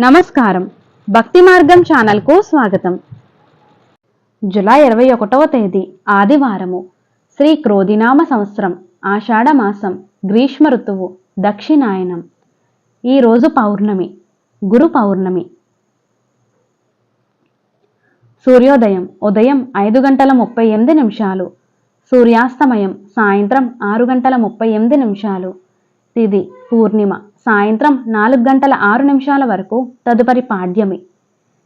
నమస్కారం. భక్తి మార్గం ఛానల్కు స్వాగతం. జూలై 21వ తేదీ ఆదివారము. శ్రీ క్రోధినామ సంవత్సరం, ఆషాఢ మాసం, గ్రీష్మ ఋతువు, దక్షిణాయనం. ఈరోజు పౌర్ణమి, గురు పౌర్ణమి. సూర్యోదయం ఉదయం 5:38, సూర్యాస్తమయం సాయంత్రం 6:38. తిథి పూర్ణిమ సాయంత్రం 4:06 వరకు, తదుపరి పాడ్యమి.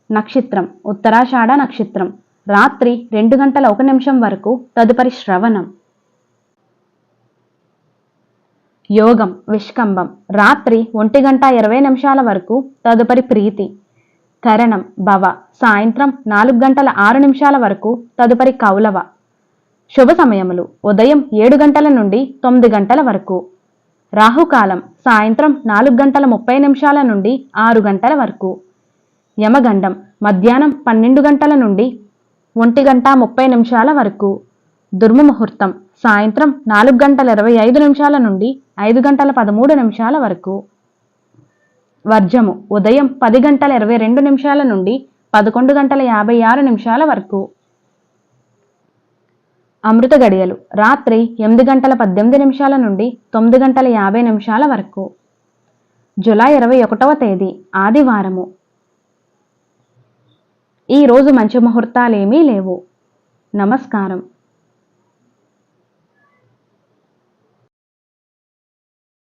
నక్షత్రం ఉత్తరాషాఢ నక్షత్రం, రాత్రి 2:01 వరకు, తదుపరి శ్రవణం. యోగం విష్కంభం రాత్రి 1:20 వరకు, తదుపరి ప్రీతి. కరణం భవ సాయంత్రం 4:06 వరకు, తదుపరి కౌలవ. శుభ సమయములు ఉదయం 7 నుండి 9 వరకు. రాహుకాలం సాయంత్రం 4:30 నుండి 6 వరకు. యమగండం మధ్యాహ్నం 12 నుండి 1:30 వరకు. దుర్ముహూర్తం సాయంత్రం 4:25 నుండి 5:13 వరకు. వర్జము ఉదయం 10:22 నుండి 11:56 వరకు. అమృత గడియలు రాత్రి 8:18 నుండి 9:50 వరకు. జూలై 21వ తేదీ ఆదివారము. ఈరోజు మంచి ముహూర్తాలేమీ లేవు. నమస్కారం.